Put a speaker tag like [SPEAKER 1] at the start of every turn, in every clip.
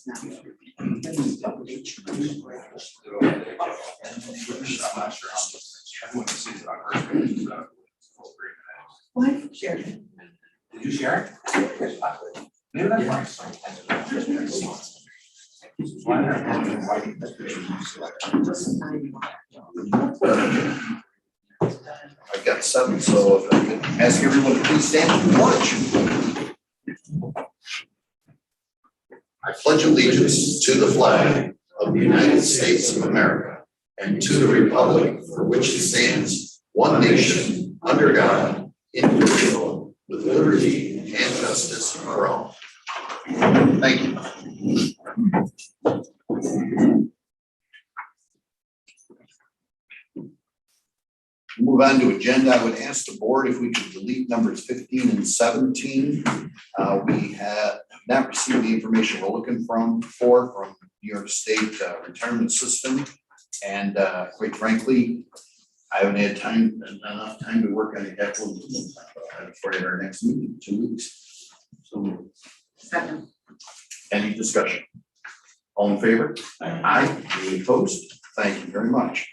[SPEAKER 1] just now.
[SPEAKER 2] I'm not sure how much everyone sees it on her page, so it's full screen.
[SPEAKER 1] Why shared it?
[SPEAKER 2] Did you share it? Maybe that's why.
[SPEAKER 3] I've got 7, so if I could ask everyone to please stand for the pledge. I pledge allegiance to the flag of the United States of America and to the republic for which it stands, one nation, under God, indivisible, with liberty and justice for all. Thank you. Move on to agenda. I would ask the board if we could delete numbers 15 and 17. We have not received the information we're looking from New York State retirement system. And quite frankly, I haven't had enough time to work on the capital for our next meeting, 2 weeks. So,
[SPEAKER 1] Second.
[SPEAKER 3] any discussion? All in favor? Aye. Any opposed? Thank you very much.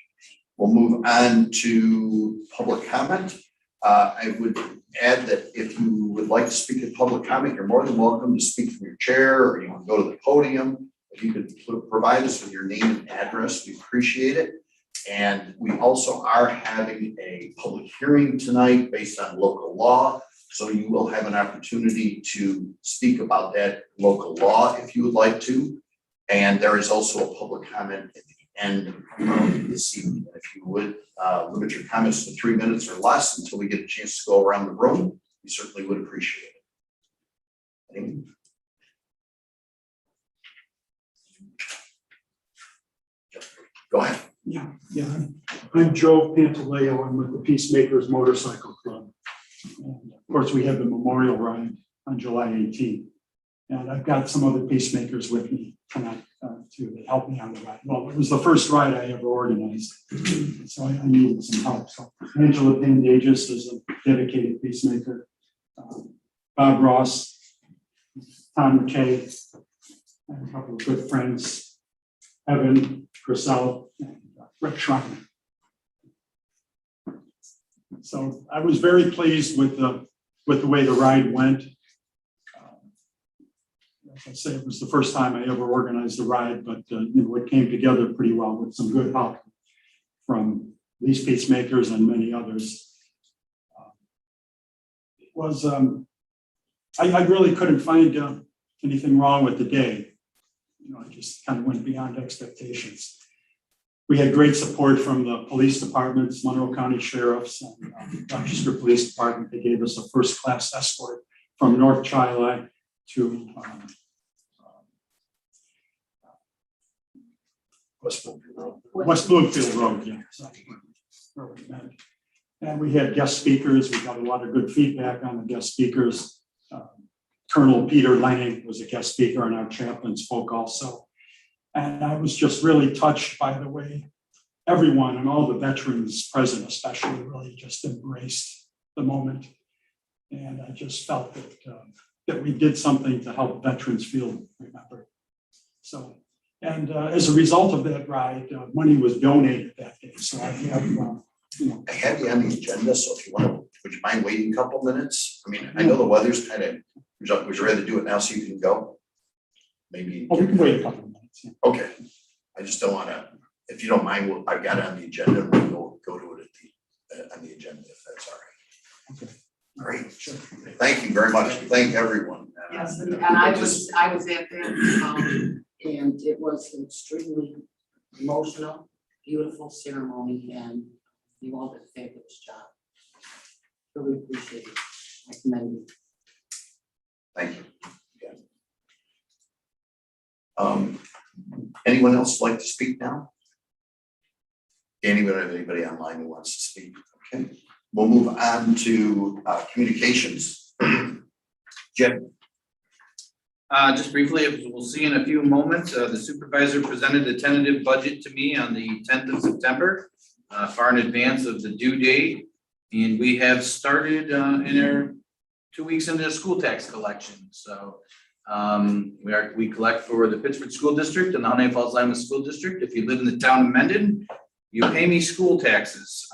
[SPEAKER 3] We'll move on to public comment. I would add that if you would like to speak at public comment, you're more than welcome to speak from your chair, or you can go to the podium. If you could provide us with your name and address, we appreciate it. And we also are having a public hearing tonight based on local law. So you will have an opportunity to speak about that local law if you would like to. And there is also a public comment at the end of this evening. If you would limit your comments to 3 minutes or less until we get a chance to go around the room, we certainly would appreciate it. Anyone? Go ahead.
[SPEAKER 4] Yeah. I'm Joe Pantaleo. I'm with the Peacemakers Motorcycle Club. And of course, we have the memorial ride on July 18th. And I've got some other peacemakers with me tonight to help me on the ride. Well, it was the first ride I ever organized, so I needed some help. So Angela Pandages is a dedicated peacemaker. Bob Ross, Tom McKay, and a couple of good friends, Evan Grisell, and Rick Schreiner. So I was very pleased with the way the ride went. As I say, it was the first time I ever organized a ride, but it came together pretty well with some good help from these peacemakers and many others. It was, I really couldn't find anything wrong with the day. I just kind of went beyond expectations. We had great support from the police departments, Monroe County Sheriffs and Rochester Police Department. They gave us a first-class escort from North Chili to West Bloomfield Road, yeah. Where we met. And we had guest speakers. We got a lot of good feedback on the guest speakers. Colonel Peter Lang was a guest speaker, and our chaplain spoke also. And I was just really touched by the way everyone and all the veterans present, especially, really just embraced the moment. And I just felt that we did something to help veterans feel remembered. So. And as a result of that ride, money was donated that day. So I have,
[SPEAKER 3] I have you on the agenda, so if you want to, would you mind waiting a couple minutes? I mean, I know the weather's kind of, would you rather do it now so you can go? Maybe.
[SPEAKER 4] we can wait a couple of minutes. Yeah.
[SPEAKER 3] Okay. I just don't want to, if you don't mind, I've got it on the agenda, and we'll go to it on the agenda, if that's all right.
[SPEAKER 4] Okay.
[SPEAKER 3] Great. Sure. Thank you very much. Thank everyone.
[SPEAKER 1] Yes, and I was at that, and it was an extremely emotional, beautiful ceremony, and you all did a fabulous job. Really appreciate it. I commend you.
[SPEAKER 3] Thank you. Yeah. Anyone else like to speak now? Anyone have anybody online who wants to speak? Okay. We'll move on to communications. Jim.
[SPEAKER 5] Just briefly, we'll see in a few moments, the supervisor presented a tentative budget to me on the 10th of September, far in advance of the due date. And we have started in our 2 weeks into the school tax collection. So We collect for the Pittsford School District and the Honey Falls Lima School District. If you live in the town of Mendon, you pay me school taxes.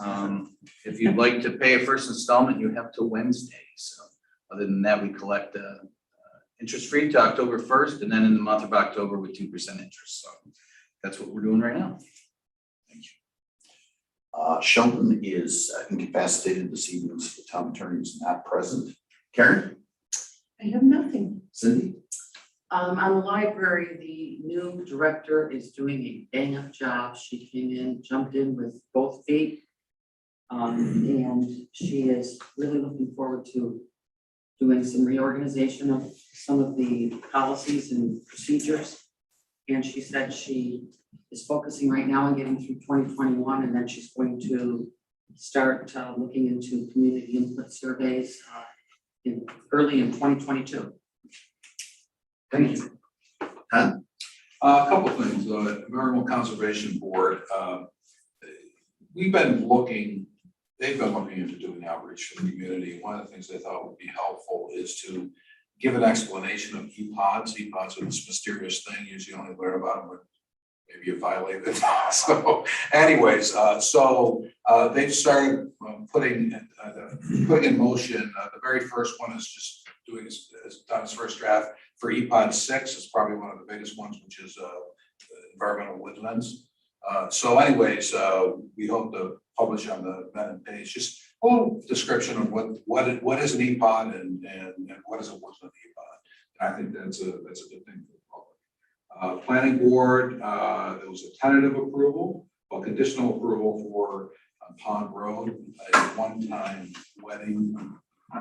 [SPEAKER 5] If you'd like to pay a first installment, you have till Wednesday. So other than that, we collect interest-free to October 1st, and then in the month of October with 2% interest. So that's what we're doing right now.
[SPEAKER 3] Thank you. Sheldon is incapacitated this evening, so the town attorney is not present. Karen?
[SPEAKER 1] I have nothing.
[SPEAKER 3] Cindy?
[SPEAKER 1] On the library, the new director is doing a bang up job. She came in, jumped in with both feet. And she is really looking forward to doing some reorganization of some of the policies and procedures. And she said she is focusing right now on getting through 2021, and then she's going to start looking into community input surveys early in 2022.
[SPEAKER 3] Thank you.
[SPEAKER 2] A couple of things, Environmental Conservation Board, they've been looking into doing outreach to the community. One of the things they thought would be helpful is to give an explanation of EPODs. EPODs are this mysterious thing, usually only learn about them when maybe you violate it. So anyways, they've started putting in motion, the very first one is just doing, has done its first draft for EPOD 6. It's probably one of the biggest ones, which is environmental woodlands. So anyways, we hope to publish on the Mendon page just a little description of what is an EPOD and what is a woodland EPOD. And I think that's a good thing for the public. Planning board, there was a tentative approval, or conditional approval for Pond Road, a one-time wedding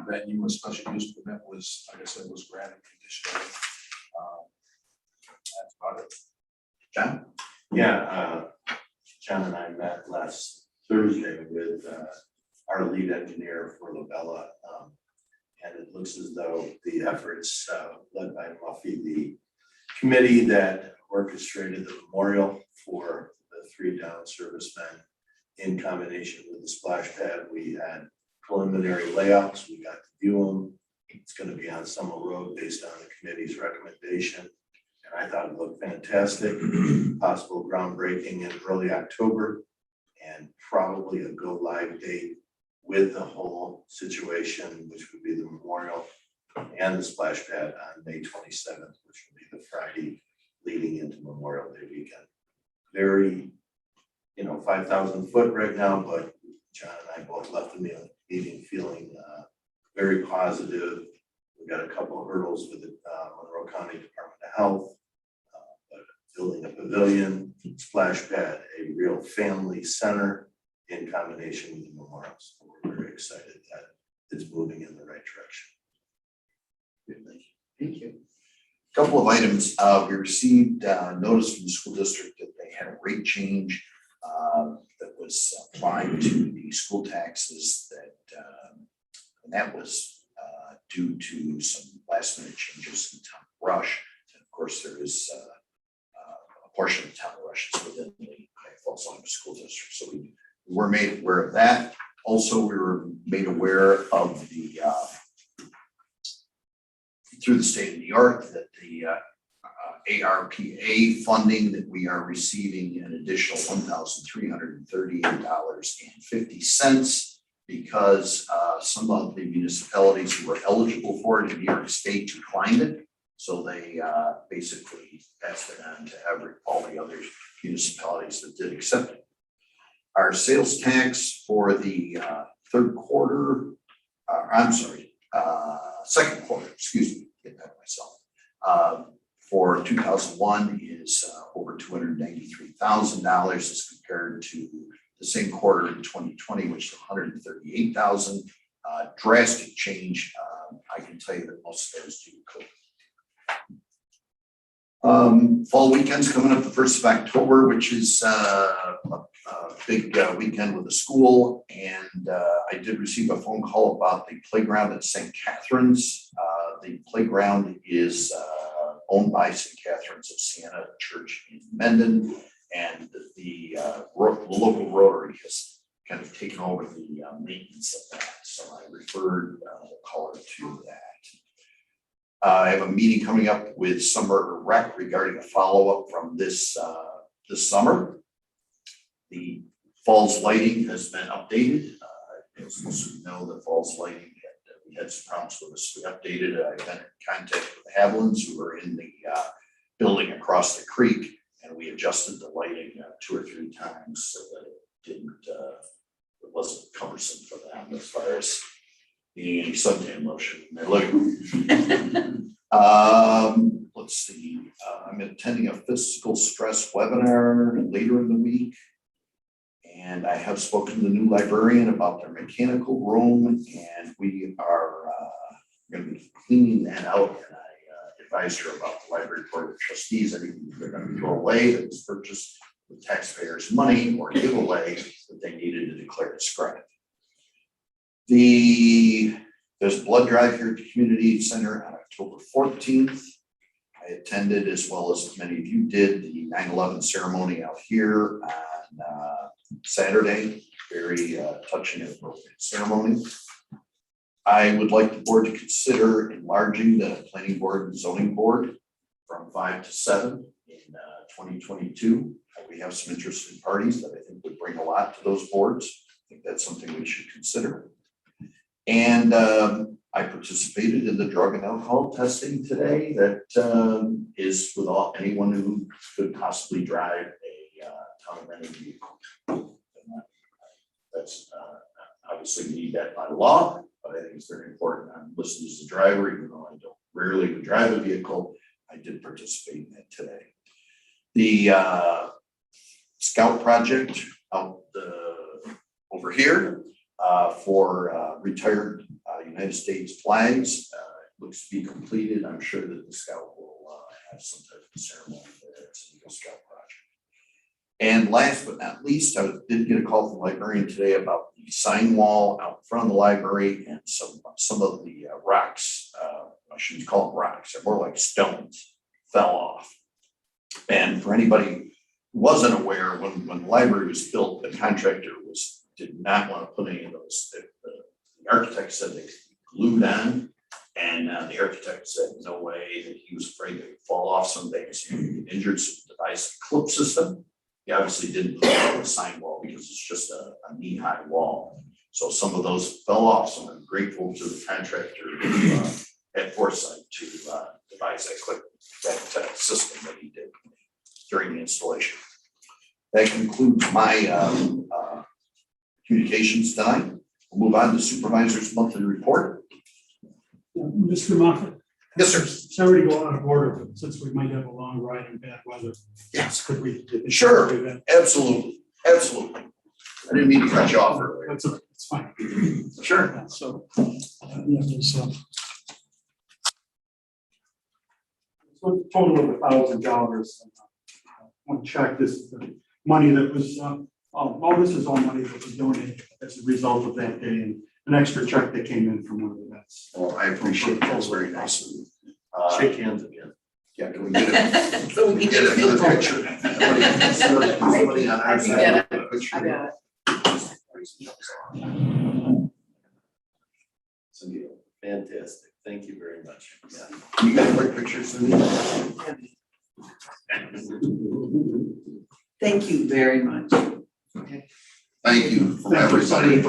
[SPEAKER 2] venue. A special use permit was, like I said, was granted conditionally. That's about it.
[SPEAKER 3] John?
[SPEAKER 6] Yeah, John and I met last Thursday with our lead engineer for Labella. And it looks as though the efforts led by Muffy, the committee that orchestrated the memorial for the 3 downed servicemen, in combination with the splash pad, we had preliminary layouts. We got to view them. It's going to be on Summer Road based on the committee's recommendation. And I thought it looked fantastic. Possible groundbreaking in early October, and probably a go live date with the whole situation, which would be the memorial and the splash pad on May 27th, which will be the Friday leading into Memorial Day weekend. Very, 5,000 foot right now, but John and I both left the meeting feeling very positive. We've got a couple of hurdles with the Monroe County Department of Health, but building a pavilion, splash pad, a real family center in combination with the memorial. So we're very excited that it's moving in the right direction.
[SPEAKER 1] Thank you.
[SPEAKER 3] Couple of items. We received notice from the school district that they had a rate change that was applied to the school taxes and that was due to some last minute changes in town of Rush. And of course, there is a portion of town of Rush is within the Falls Lima School District. So we were made aware of that. Also, we were made aware of the through the state of New York that the ARPA funding that we are receiving an additional $1,338.50 because some of the municipalities who were eligible for it in New York State declined it. So they basically passed it on to all the other municipalities that did accept it. Our sales tax for the second quarter, excuse me, get that myself. For 2001 is over $293,000 as compared to the same quarter in 2020, which is $138,000. Drastic change. I can tell you that most of those due to COVID. Fall weekend's coming up the 1st of October, which is a big weekend with the school. And I did receive a phone call about the playground at St. Catherine's. The playground is owned by St. Catherine's of Siena Church in Mendon, and the local Rotary has kind of taken over the maintenance of that. So I referred the caller to that. I have a meeting coming up with Summer Rec regarding a follow-up from this summer. The falls lighting has been updated. As most of you know, the falls lighting, we had some problems with this. We updated it. I've been in contact with the Havlins who are in the building across the creek, and we adjusted the lighting 2 or 3 times so that it wasn't cumbersome for them as far as needing any suntan lotion in their living room. Let's see, I'm attending a fiscal stress webinar later in the week. And I have spoken to the new librarian about their mechanical room, and we are going to be cleaning that out. And I advised her about the library board of trustees. Anything they're going to go away that was purchased with taxpayers' money or give away that they needed to declare as scrap. There's a blood drive here at the community center on October 14th. I attended, as well as many of you did, the 9/11 ceremony out here on Saturday. Very touching and appropriate ceremony. I would like the board to consider enlarging the planning board and zoning board from 5 to 7 in 2022. We have some interested parties that I think would bring a lot to those boards. I think that's something we should consider. And I participated in the drug and alcohol testing today that is with anyone who could possibly drive a town of rented vehicle. That's obviously we need that by law, but I think it's very important. I'm listed as a driver, even though I don't rarely would drive a vehicle. I did participate in it today. The Scout project out over here for retired United States flags looks to be completed. I'm sure that the Scout will have some type of ceremony there. It's an Eagle Scout project. And last but not least, I did get a call from the librarian today about the sign wall out in front of the library and some of the rocks. I shouldn't call them rocks; they're more like stones. Fell off. And for anybody who wasn't aware, when the library was built, the contractor did not want to put any of those. The architect said they could be glued on, and the architect said no way, that he was afraid they would fall off someday because he would get injured. So he devised a clip system. He obviously didn't put it on the sign wall because it's just a knee-high wall. So some of those fell off. So I'm grateful to the contractor who had foresight to devise that system that he did during the installation. That concludes my communications tonight. We'll move on to Supervisor's monthly report.
[SPEAKER 4] Mr. Moffett?
[SPEAKER 3] Yes, sir.
[SPEAKER 4] Sorry to go out of order, but since we might have a long ride and bad weather.
[SPEAKER 3] Yes.
[SPEAKER 4] Could we?
[SPEAKER 3] Sure. Absolutely. Absolutely. I didn't mean to cut you off earlier.
[SPEAKER 4] That's okay. It's fine.
[SPEAKER 3] Sure.
[SPEAKER 4] So, yeah, there's a total of $1,000. I want to check this, the money that was, this is all money that was donated as a result of that day, and an extra check that came in from one of the vets.
[SPEAKER 3] Well, I appreciate that. That's very nice.
[SPEAKER 6] Shake hands again.
[SPEAKER 3] Yeah, can we get it?
[SPEAKER 1] So we
[SPEAKER 3] Get it for the picture. Somebody on our
[SPEAKER 1] I
[SPEAKER 3] side.
[SPEAKER 1] get
[SPEAKER 3] of the picture.
[SPEAKER 1] I got
[SPEAKER 3] Cindy,
[SPEAKER 6] Fantastic. Thank you very much. Yeah.
[SPEAKER 3] you got a quick picture, Cindy?
[SPEAKER 1] Thank you very much. Okay.
[SPEAKER 3] Thank you from everybody. And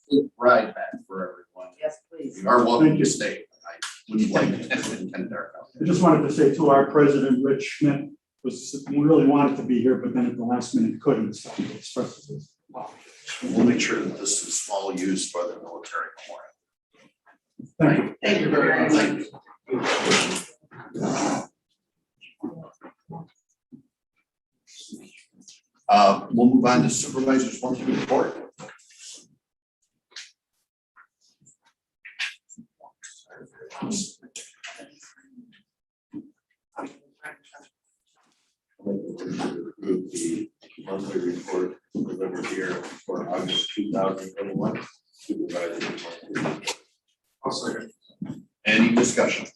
[SPEAKER 3] good ride back for everyone.
[SPEAKER 1] Yes, please.
[SPEAKER 3] You are welcome
[SPEAKER 4] Thank you.
[SPEAKER 3] to stay. I wouldn't like to attend our house.
[SPEAKER 4] I just wanted to say to our president, Rich Schmidt, really wanted to be here, but then at the last minute couldn't, so he expressed his apology.
[SPEAKER 3] We'll make sure that this is small use for the military memorial.
[SPEAKER 4] Thank you.
[SPEAKER 1] Thank you very much.
[SPEAKER 3] Thank you. We'll move on to Supervisor's monthly report.
[SPEAKER 6] Approve the monthly report delivered here for August 2021. Supervisor.
[SPEAKER 3] I'll second. Any discussion?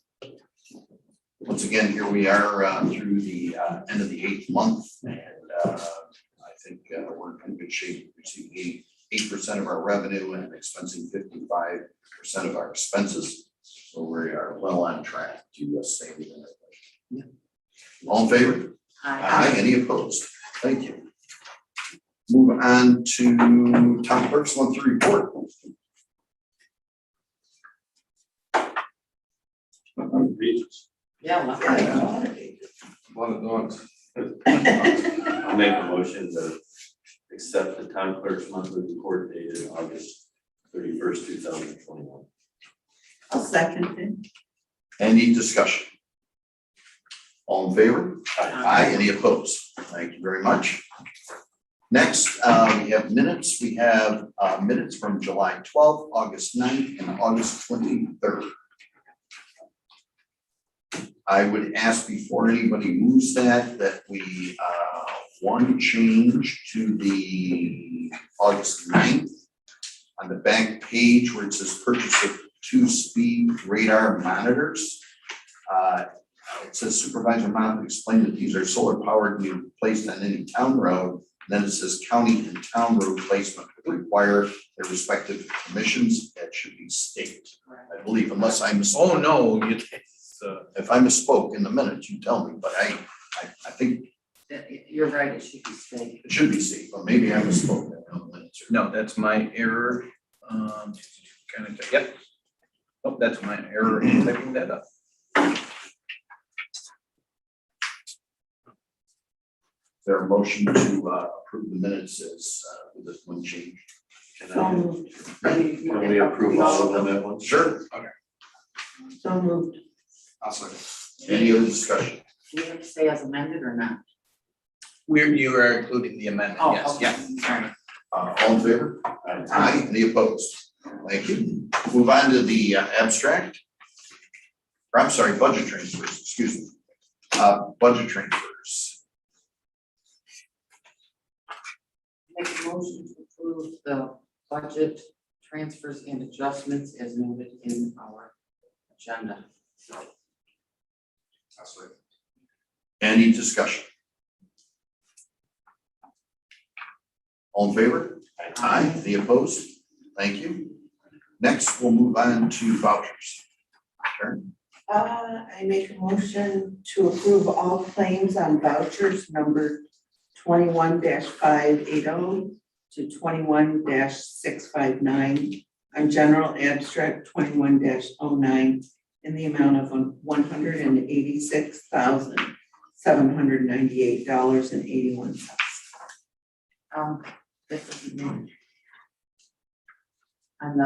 [SPEAKER 3] Once again, here we are through the end of the 8th month, and I think we're in pretty good shape, receiving 8% of our revenue and expensing 55% of our expenses. So we are well on track to stay within our budget. All in favor? Aye. Any opposed? Thank you. Move on to town clerk's monthly report.
[SPEAKER 1] Yeah, well,
[SPEAKER 2] A lot of dogs.
[SPEAKER 6] I'll make a motion to accept the town clerk's monthly report dated August 31st, 2021.
[SPEAKER 7] I'll second it.
[SPEAKER 3] Any discussion? All in favor? Aye. Any opposed? Thank you very much. Next, we have minutes. We have minutes from July 12th, August 9th, and August 23rd. I would ask before anybody moves that we, one change to the August 9th on the back page where it says purchase of 2-speed radar monitors. It says Supervisor Mount explained that these are solar powered and be placed on any town road. Then it says county and town road placement would require their respective commissions. That should be state, I believe, unless I misspoke.
[SPEAKER 5] Oh, no,
[SPEAKER 3] If I misspoke in the minutes, you tell me, but I think
[SPEAKER 1] you're right, it should be state.
[SPEAKER 3] it should be state, but maybe I misspoke in the minutes.
[SPEAKER 5] no, that's my error. Yep. Oh, that's my error in typing that up.
[SPEAKER 3] Is there a motion to approve the minutes as with this one change?
[SPEAKER 7] So moved.
[SPEAKER 6] Can we approve all of them at once?
[SPEAKER 3] Sure.
[SPEAKER 7] So moved.
[SPEAKER 2] I'll second.
[SPEAKER 3] Any other discussion?
[SPEAKER 1] Do we have to say as amended or not?
[SPEAKER 5] You are including the amendment,
[SPEAKER 1] Oh,
[SPEAKER 5] yes,
[SPEAKER 1] okay.
[SPEAKER 5] yeah.
[SPEAKER 1] All right.
[SPEAKER 3] All in favor? Aye. Any opposed? Thank you. Move on to the abstract. Or I'm sorry, budget transfers, excuse me. Budget transfers.
[SPEAKER 1] Make a motion to approve the budget transfers and adjustments as noted in our agenda.
[SPEAKER 2] I'll second.
[SPEAKER 3] Any discussion? All in favor? Aye. Any opposed? Thank you. Next, we'll move on to vouchers. Sharon?
[SPEAKER 7] I make a motion to approve all claims on vouchers numbered 21-580 to 21-659 on general abstract 21-09 in the amount of $186,798.81.
[SPEAKER 1] This is on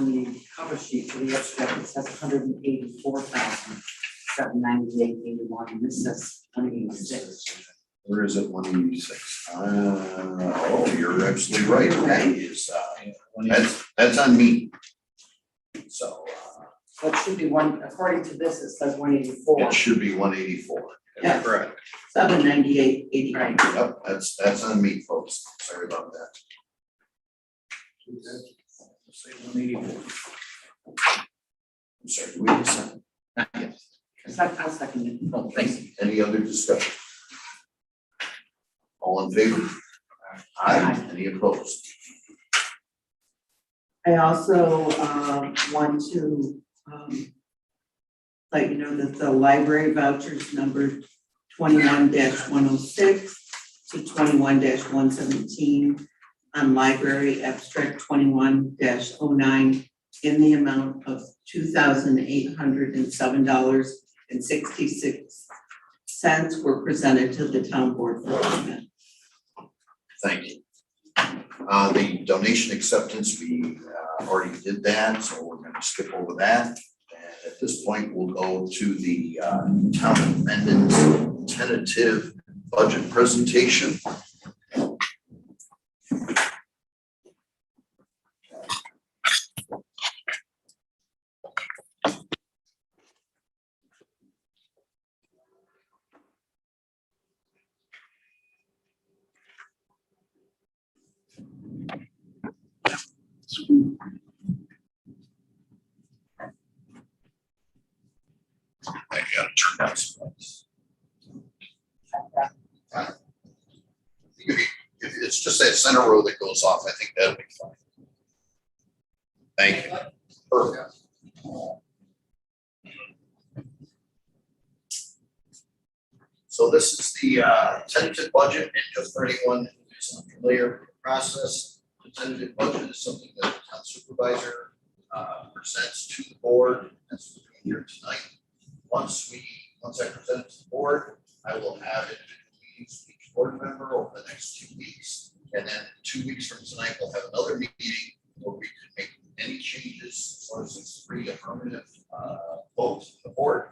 [SPEAKER 1] the cover sheet for the abstract, it says 184,798.81, and this says 186.
[SPEAKER 3] Where is it? 186. Oh, you're absolutely right. That is, that's on me. So
[SPEAKER 1] So it should be one, according to this, it says 184.
[SPEAKER 3] it should be 184.
[SPEAKER 7] Yeah.
[SPEAKER 5] Correct.
[SPEAKER 7] 798.80.
[SPEAKER 1] Right.
[SPEAKER 3] Yep, that's on me, folks. Sorry about that.
[SPEAKER 5] Say 184.
[SPEAKER 3] I'm sorry, do we have a second?
[SPEAKER 1] I'll second it.
[SPEAKER 5] Oh, thank you.
[SPEAKER 3] Any other discussion? All in favor? Aye. Any opposed?
[SPEAKER 7] I also want to let you know that the library vouchers numbered 21-106 to 21-117 on library abstract 21-09 in the amount of $2,807.66 were presented to the town board for payment.
[SPEAKER 3] Thank you. The donation acceptance, we already did that, so we're going to skip over that. And at this point, we'll go to the town amendment tentative budget presentation. I gotta turn down some lights. Give you it's just that center row that goes off. I think that'll be fine. Thank you. Perfect. So this is the tentative budget, and just for anyone who's unfamiliar with the process, the tentative budget is something that the town supervisor presents to the board. That's what we're doing here tonight. Once I present it to the board, I will have individual meetings with each board member over the next 2 weeks. And then 2 weeks from tonight, we'll have another meeting where we can make any changes as long as it's free affirmative vote from the board.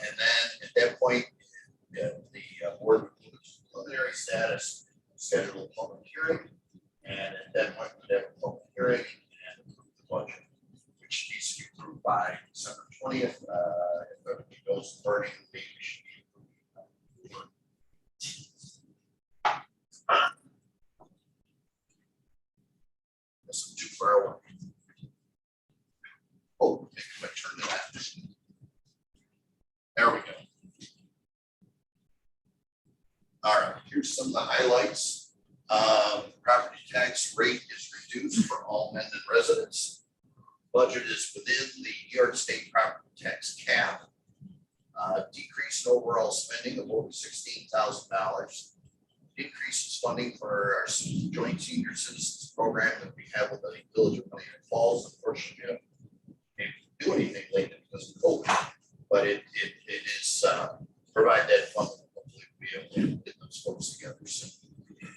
[SPEAKER 3] And then at that point, the board will move to preliminary status, schedule a public hearing. And at that point, we'll have a public hearing and approve the budget, which needs to be approved by December 20th. If everything goes according, we should be approved. This is too far away. Oh, maybe if I turn to that. There we go. All right, here's some of the highlights. Property tax rate is reduced for all Mendon residents. Budget is within the New York State property tax cap. Decrease in overall spending of over $16,000. Increases funding for our joint senior citizens program that we have with the Village of Pontiac Falls. Unfortunately, we haven't been able to do anything lately because of COVID, but it is provide that funding. Hopefully, we'll be able to get those folks together soon.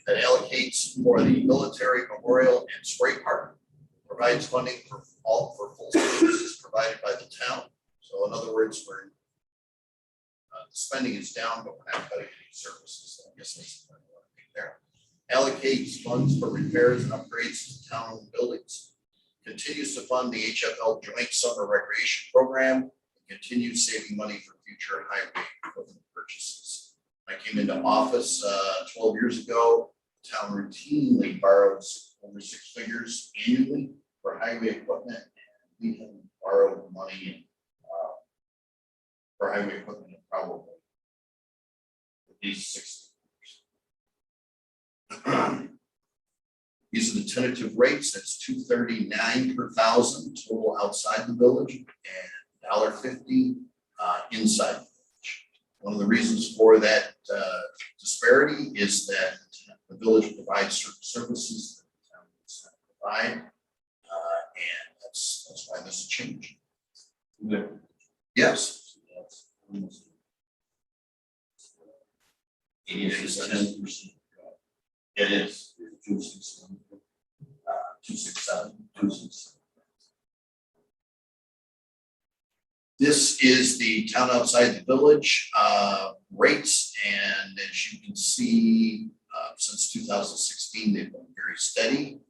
[SPEAKER 3] That allocates for the military memorial and spray park. Provides funding for full services provided by the town. So in other words, we're the spending is down, but we're not cutting any services. So I guess that's the point I want to make there. Allocates funds for repairs and upgrades to town buildings. Continues to fund the HFL Joint Summer Recreation Program. Continues saving money for future highway equipment purchases. I came into office 12 years ago. The town routinely borrows over 6 figures annually for highway equipment, and we have borrowed money for highway equipment in probably at least 6 years. These are the tentative rates. That's $239 per thousand total outside the village and $1.50 inside the village. One of the reasons for that disparity is that the village provides certain services that the town does not provide, and that's why this changed. Yes.
[SPEAKER 6] It is 10%. It is 267. 267.
[SPEAKER 3] This is the town outside the village rates, and as you can see, since 2016, they've been very steady.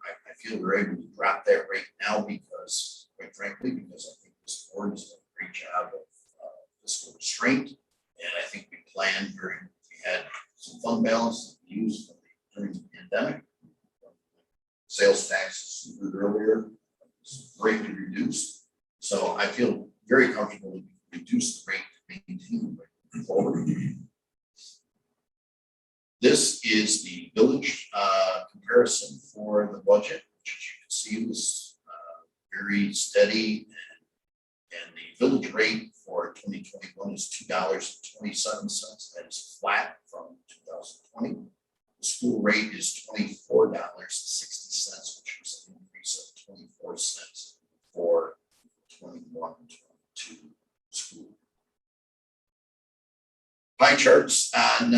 [SPEAKER 3] I feel we're able to drop that rate now because, quite frankly, because I think this board has done a great job of fiscal restraint, and I think we planned we had some fund balance that we used during the pandemic. Sales taxes earlier, greatly reduced. So I feel very comfortable that we reduce the rate to maintain the rate forward. This is the village comparison for the budget, which as you can see was very steady, and the village rate for 2021 is $2.27. That is flat from 2020. The school rate is $24.60, which was an increase of 24 cents for 21-22 school. Pie charts on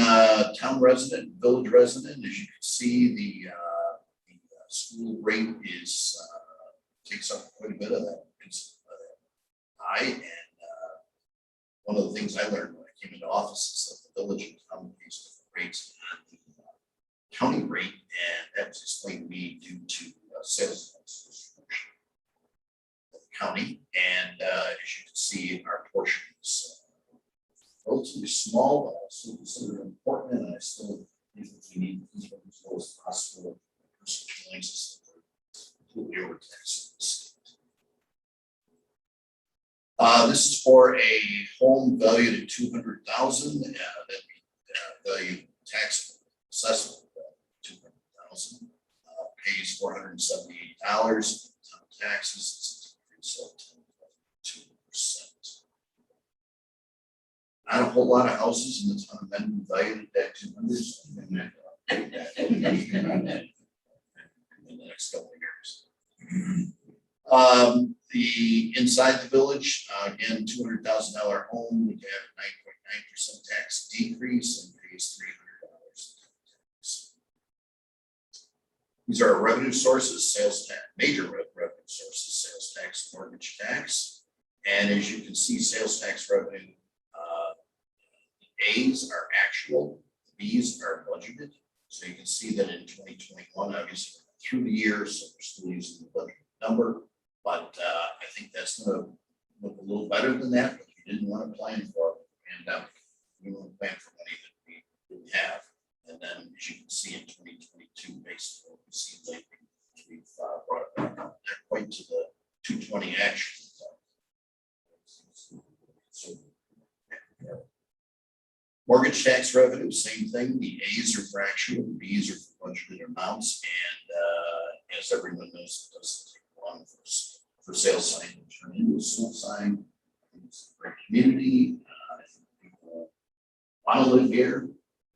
[SPEAKER 3] town resident, village resident. As you can see, the school rate is takes up quite a bit of that pie. And one of the things I learned when I came into office is that the village and town pays different rates on the county rate, and that was explained to me due to sales tax distribution of the county. And as you can see, our portion is relatively small, but I still consider it important, and I still think that we need to keep it as low as possible. Personal feelings is that we're completely overtaxed in the state. This is for a home valued at $200,000. That the tax assessment thousand, pays $478, town taxes, it's an increase of 10.2%. Not a whole lot of houses in the town of Mendon valued at 200, so I'm gonna take that in the next couple of years. The inside the village, again, $200,000 home would have a 9.9% tax decrease and pays $300. These are our revenue sources, sales tax, major revenue sources, sales tax, mortgage tax. And as you can see, sales tax revenue, the A's are actual, the B's are budgeted. So you can see that in 2021, obviously through the year, so we're still using the budget number. But I think that's gonna look a little better than that, but we didn't want to plan for the pandemic. We want to plan for money that we didn't have. And then as you can see in 2022, based on what we've seen lately, we've brought it back up, not quite to the 220 action. So, mortgage tax revenue, same thing. The A's are for actual, the B's are for budgeted amounts, and as everyone knows, it doesn't take long for sales sign to turn into a school sign. It's a great community. I think people want to live here,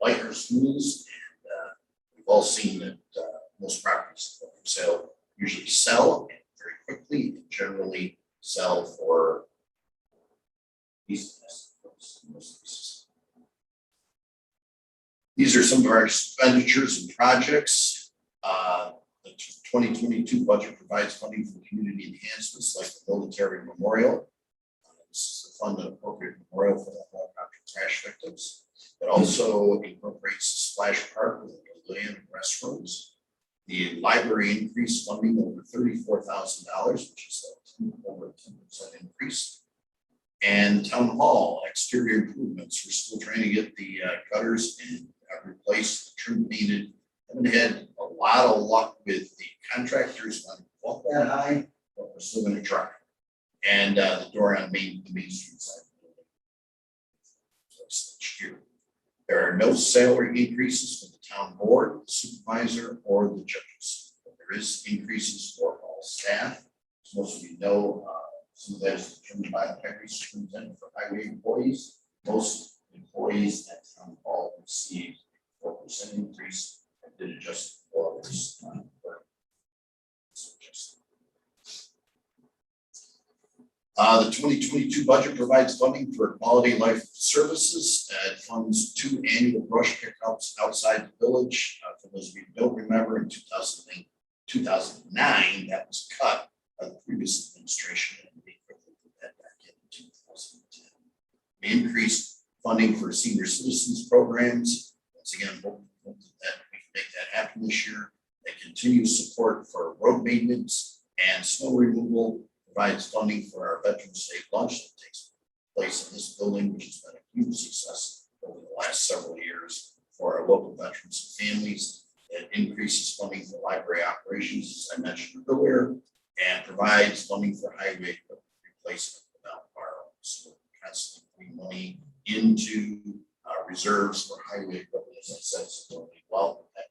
[SPEAKER 3] like our schools, and we've all seen that most properties for sale usually sell very quickly and generally sell for most cases. These are some of our expenditures and projects. The 2022 budget provides funding for community enhancements like the military memorial. This is a fund and appropriate memorial for the helicopter crash victims. It also incorporates the splash park with a pavilion and restrooms. The library increased funding over $34,000, which is over a 10% increase. And town hall exterior improvements. We're still trying to get the gutters and replaced, trim painted. Haven't had a lot of luck with the contractors on walk that high, but we're still going to try. And the door on the main street side. Here. There are no salary increases for the town board, the supervisor, or the judges. But there is increases for all staff. As most of you know, some of that is determined by the highway superintendent for highway employees. Most employees at town hall received a 4% increase and did adjust for others. The 2022 budget provides funding for quality of life services. It funds 2 annual brush pickups outside the village. For those of you who don't remember, in 2009, that was cut by the previous administration, and they quickly put that back in 2010. We increased funding for senior citizens programs. Once again, hope that we can make that happen this year. They continue support for road maintenance and snow removal. Provides funding for our Veterans Day lunch that takes place in this building, which has been a huge success over the last several years for our local veterans and families. It increases funding for library operations, as I mentioned earlier, and provides funding for highway replacement without borrowing. So we're constantly putting money into reserves for highway equipment, as I said, it's going well. That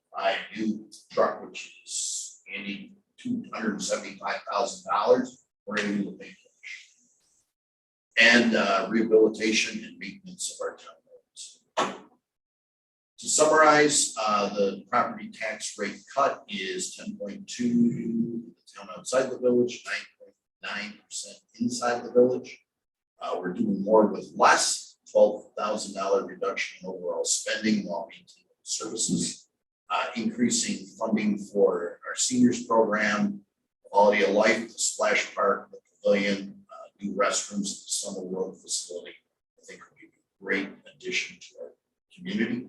[SPEAKER 3] new truck, which is $275,000. We're able to pay cash. And rehabilitation and maintenance of our town roads. To summarize, the property tax rate cut is 10.2% the town outside the village, 9.9% inside the village. We're doing more with less, $12,000 reduction in overall spending while maintaining services. Increasing funding for our seniors program, quality of life, the splash park, the pavilion, new restrooms at the Summer World facility. I think will be a great addition to our community.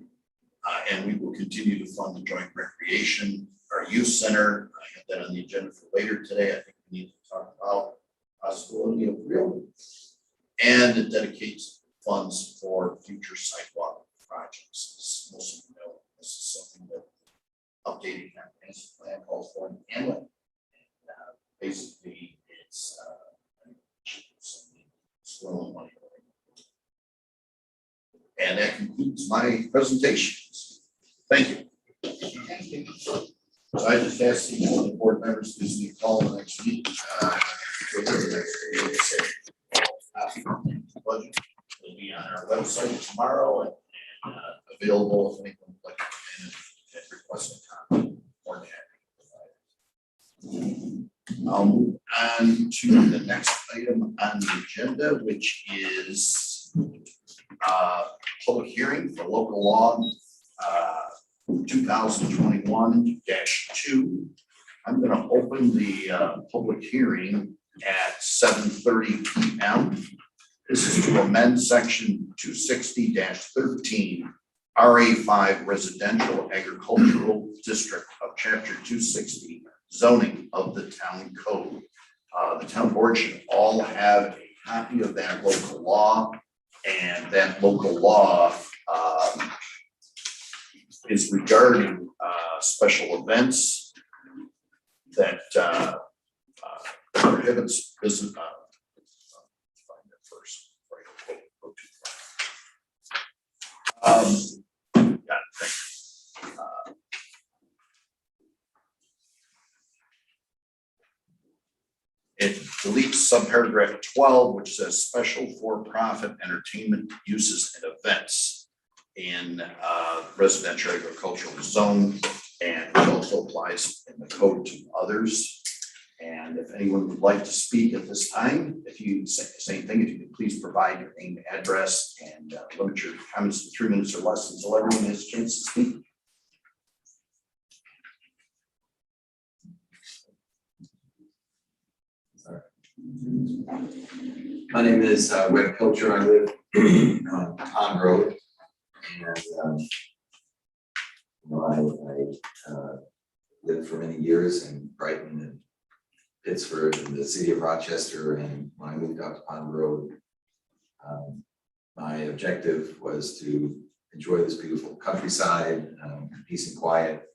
[SPEAKER 3] And we will continue to fund the joint recreation, our youth center. I have that on the agenda for later today. I think we need to talk about possibility of real and it dedicates funds for future sidewalk projects. As most of you know, this is something that updating comprehensive plan calls for in Hamlet. Basically, it's swirling money. And that concludes my presentation. Thank you.
[SPEAKER 1] Thank you.
[SPEAKER 3] I just asked the board members to see call the next meeting. Budget will be on our website tomorrow and available if anyone would like to come in and request a copy or I'll move on to the next item on the agenda, which is public hearing for local law 2021-2. I'm going to open the public hearing at 7:30 p.m. This is to amend section 260-13 RA5 Residential Agricultural District of Chapter 260 zoning of the town code. The town board should all have a copy of that local law, and that local law is regarding special events that prohibits business. Find that first. Right, go too far. Got it, thank you. It deletes subparagraph 12, which says special for-profit entertainment uses and events in residential agricultural zone, and it also applies in the code to others. And if anyone would like to speak at this time, if you say the same thing, if you could please provide your name, address, and limit your comments to 3 minutes or less until everyone has a chance to speak.
[SPEAKER 8] My name is Webb Pilcher. I live on Pond Road, and I lived for many years in Brighton and Pittsford and the city of Rochester. And when I moved out to Pond Road, my objective was to enjoy this beautiful countryside, peace and quiet.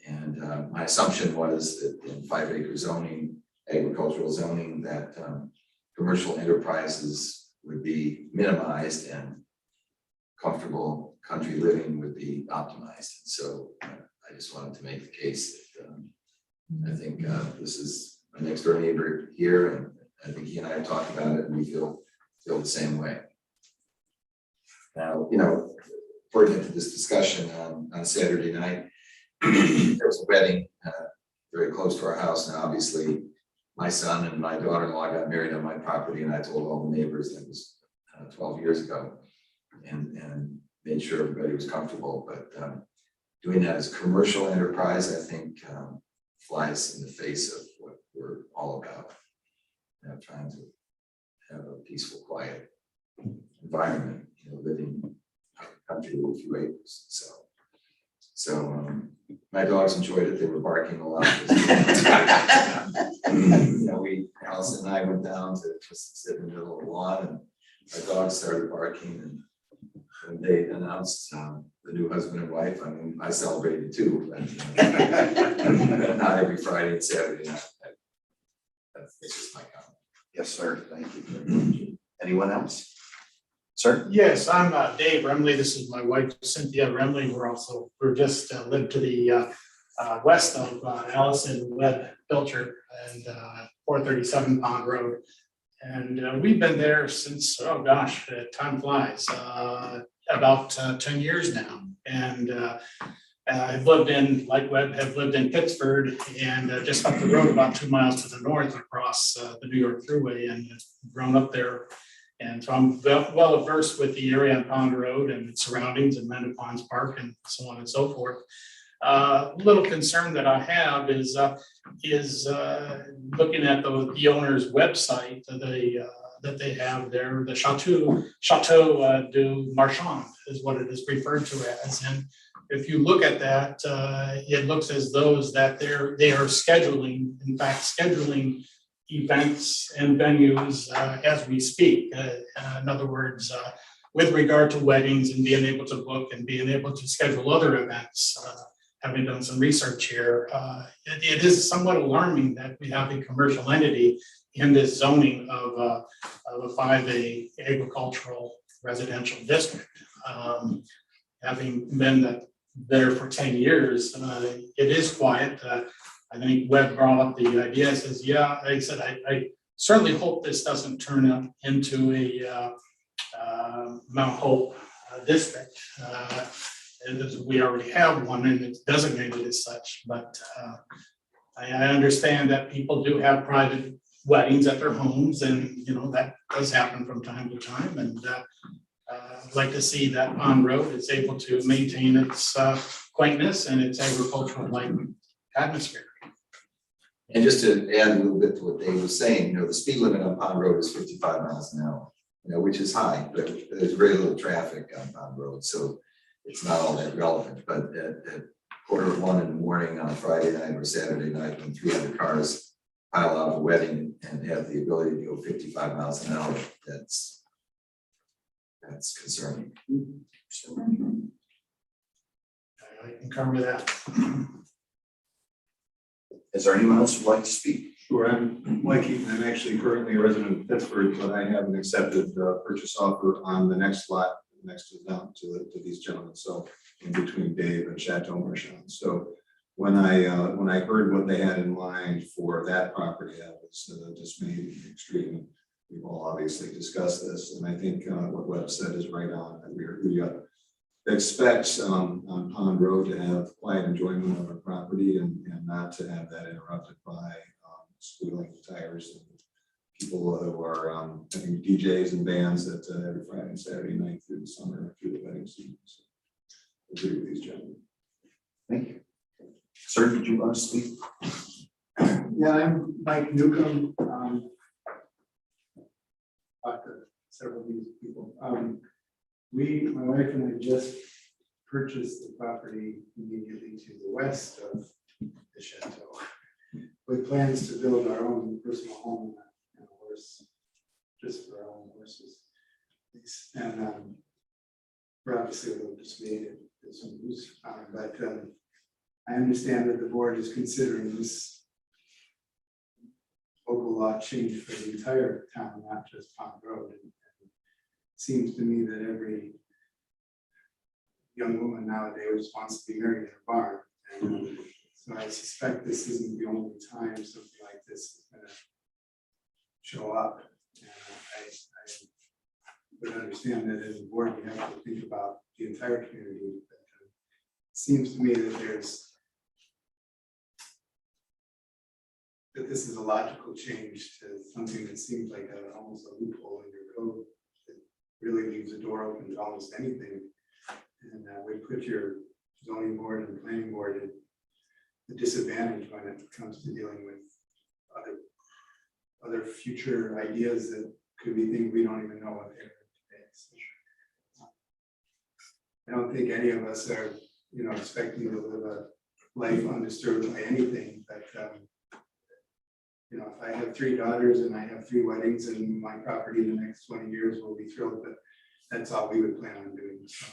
[SPEAKER 8] And my assumption was that in 5-acre zoning, agricultural zoning, that commercial enterprises would be minimized and comfortable country living would be optimized. And so I just wanted to make the case that I think this is my next door neighbor here, and I think he and I have talked about it, and we feel the same way. Now, pertinent to this discussion, on Saturday night, there was a wedding very close to our house, and obviously my son and my daughter-in-law got married on my property, and I told all the neighbors that was 12 years ago, and made sure everybody was comfortable. But doing that as commercial enterprise, I think flies in the face of what we're all about. Trying to have a peaceful, quiet environment, living out in the country with a few acres. So my dogs enjoyed it. They were barking a lot. Allison and I went down to just sit in the middle of the lawn, and my dogs started barking. And when they announced the new husband and wife, I mean, I celebrated too. But not every Friday and Saturday night. That's just my comment.
[SPEAKER 3] Yes, sir. Thank you very much. Anyone else? Sir?
[SPEAKER 9] Yes, I'm Dave Remley. This is my wife, Cynthia Remley. We're just live to the west of Allison Webb Pilcher and 437 Pond Road. And we've been there since, oh gosh, time flies, about 10 years now. And I've lived in, like Webb, have lived in Pittsford, and just up the road about 2 miles to the north across the New York Thruway, and grown up there. And so I'm well versed with the area on Pond Road and its surroundings and Mendon Ponds Park and so on and so forth. Little concern that I have is looking at the owner's website that they have there. The Chateau du Marchand is what it is referred to as. And if you look at that, it looks as though that they are scheduling events and venues as we speak. In other words, with regard to weddings and being able to book and being able to schedule other events, having done some research here, it is somewhat alarming that we have a commercial entity in this zoning of a 5A agricultural residential district. Having been that there for 10 years. It is quiet. I think Webb brought up the idea, says, yeah, I said, I certainly hope this doesn't turn up into a Mount Hope district. And we already have one and it's designated as such, but I understand that people do have private weddings at their homes and, you know, that does happen from time to time. And I'd like to see that Pond Road is able to maintain its quaintness and its agricultural-like atmosphere.
[SPEAKER 8] And just to add a little bit to what Dave was saying, you know, the speed limit on Pond Road is 55 miles an hour, you know, which is high, but there's very little traffic on Pond Road, so it's not all that relevant. But at 1:45 in the morning on a Friday night or Saturday night, when 300 cars pile out of a wedding and have the ability to go 55 miles an hour, that's concerning. So,
[SPEAKER 9] I concur with that.
[SPEAKER 3] Is there anyone else who'd like to speak?
[SPEAKER 10] Sure, I'm Mike Eaton. I'm actually currently a resident of Pittsburgh, but I have an accepted purchase offer on the next lot next to down to these gentlemen. So in between Dave and Chateau Marchand. So when I heard what they had in mind for that property, I was dismayed extremely. We've all obviously discussed this, and I think what Webb said is right on. And we expect on Pond Road to have quiet enjoyment of our property and not to have that interrupted by squealing tires and people who are having DJs and bands that every Friday and Saturday night through the summer, through the wedding season. So I agree with these gentlemen.
[SPEAKER 3] Thank you. Sir, did you want to speak?
[SPEAKER 11] Yeah, I'm Mike Newcomb. Talked to several of these people. My wife and I just purchased the property immediately to the west of the chateau with plans to build our own personal home and a horse, just for our own horses. And we're obviously a little dismayed at some news, but I understand that the board is considering this local law change for the entire town, not just Pond Road. And it seems to me that every young woman nowadays wants to be married in a barn. And so I suspect this isn't the only time something like this is going to show up. And I would understand that as a board, we have to think about the entire community. But it seems to me that this is a logical change to something that seems like almost a loophole in your code that really leaves the door open to almost anything. And would put your zoning board and planning board at the disadvantage when it comes to dealing with other future ideas that could be things we don't even know what they're today. So, I don't think any of us are, expecting to live a life undisturbed by anything. But if I have 3 daughters and I have 3 weddings and my property in the next 20 years, we'll be thrilled. But that's all we would plan on doing. So,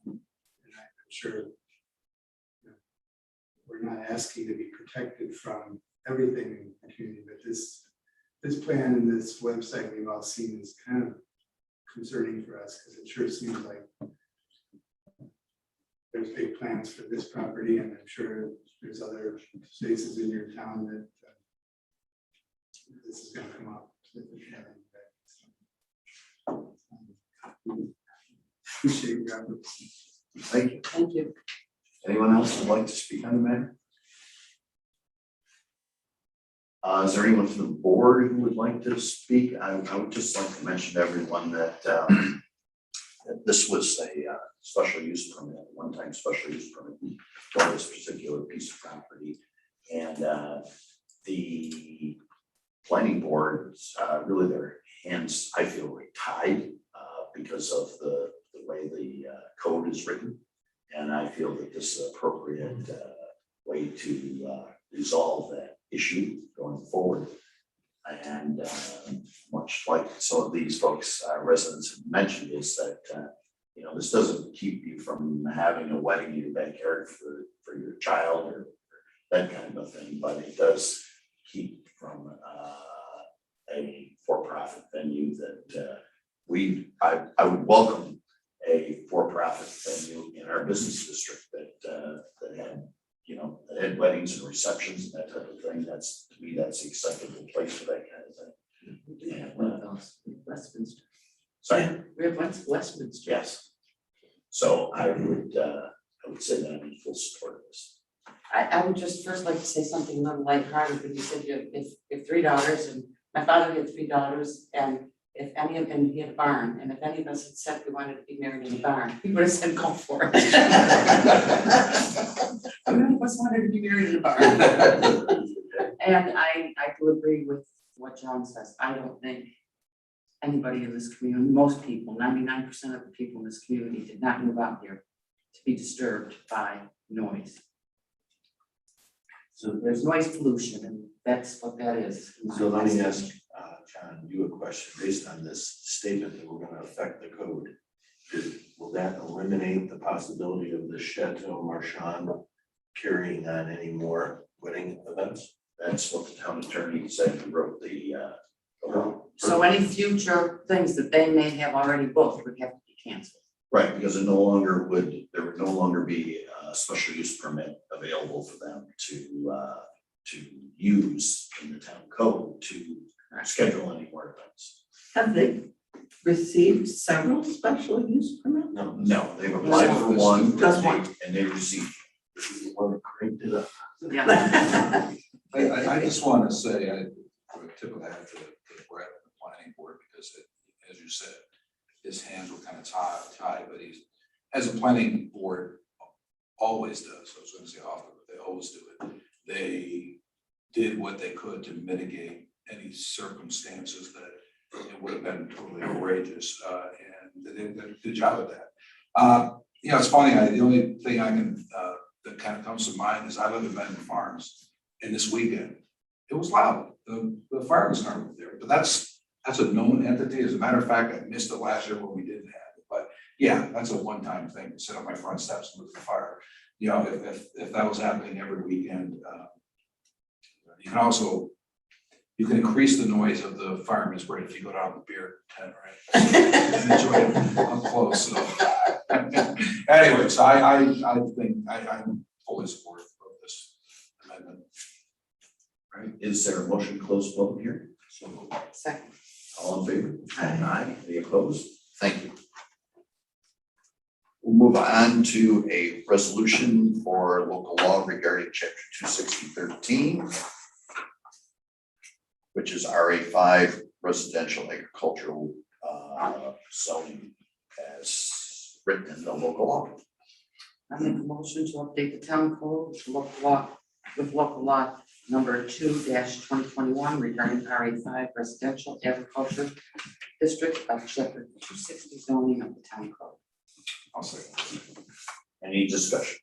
[SPEAKER 11] and I'm sure we're not asking to be protected from everything in the community, but this plan and this website we've all seen is kind of concerning for us because it sure seems like there's big plans for this property, and I'm sure there's other spaces in your town that this is going to come up. Appreciate your efforts.
[SPEAKER 3] Thank you.
[SPEAKER 1] Thank you.
[SPEAKER 3] Anyone else would like to speak on the matter? Is there anyone from the board who would like to speak? I would just like to mention to everyone that that this was a special use permit, one-time special use permit for this particular piece of property. And the planning boards, really their hands, I feel, were tied because of the way the code is written. And I feel that this is an appropriate way to resolve that issue going forward. And much like some of these folks, residents have mentioned, is that this doesn't keep you from having a wedding in your backyard for your child or that kind of a thing, but it does keep from a for-profit venue that I would welcome a for-profit venue in our business district that had, that had weddings and receptions and that type of thing. That's, to me, that's the acceptable place for that kind of thing.
[SPEAKER 1] We do have one of those in Westminster.
[SPEAKER 3] Sorry,
[SPEAKER 1] We have Westminster.
[SPEAKER 3] yes. So I would say that I'm in full support of this.
[SPEAKER 1] I would just first like to say something a little lighthearted, but you said you have $3 and my father had $3 and if any of them, he had a barn, and if any of us had said we wanted to be married in a barn, he would have said, go for it. None of us wanted to be married in a barn. And I do agree with what John says. I don't think anybody in this community, most people, 99% of the people in this community did not move out here to be disturbed by noise. So there's noise pollution, and that's what that is.
[SPEAKER 6] So let me ask, John, you a question based on this statement that we're gonna affect the code. Will that eliminate the possibility of the Chateau Marchand carrying on any more wedding events?
[SPEAKER 3] That's what the town attorney said, who wrote the law.
[SPEAKER 1] So any future things that they may have already booked would have to be canceled.
[SPEAKER 3] Right, because there would no longer be a special use permit available for them to use in the town code to schedule any more events.
[SPEAKER 7] Have they received several special use permits?
[SPEAKER 3] No, they've applied for one,
[SPEAKER 7] Just one.
[SPEAKER 3] and they received.
[SPEAKER 6] This is the one that cranked it up.
[SPEAKER 1] Yeah.
[SPEAKER 2] I just want to say, I tip of the hat to Brett and the planning board, because as you said, his hands were kind of tied, but he's, as a planning board always does, I was going to say often, but they always do it. They did what they could to mitigate any circumstances that it would have been totally outrageous, and they did a good job at that. It's funny, the only thing I can, that kind of comes to mind is I live in Mendon Farms, and this weekend, it was loud. The fire was not there, but that's a known entity. As a matter of fact, I missed it last year when we didn't have it, but yeah, that's a one-time thing to sit on my front steps and look at the fire. If that was happening every weekend, you can increase the noise of the fireman's parade if you go down to the beer tent, right? And enjoy it up close, so. Anyways, I think I'm fully supportive of this amendment.
[SPEAKER 3] Right, is there a motion to close the public hearing?
[SPEAKER 1] Second.
[SPEAKER 3] All in favor? Aye. Any opposed? Thank you. We'll move on to a resolution for local law regarding chapter 26013, which is RA5 residential agricultural zoning as written in the local law.
[SPEAKER 1] I make a motion to update the town code with local law number 2-2021 regarding RA5 residential agriculture district of chapter 260 zoning of the town code.
[SPEAKER 2] I'll say.
[SPEAKER 3] Any discussion?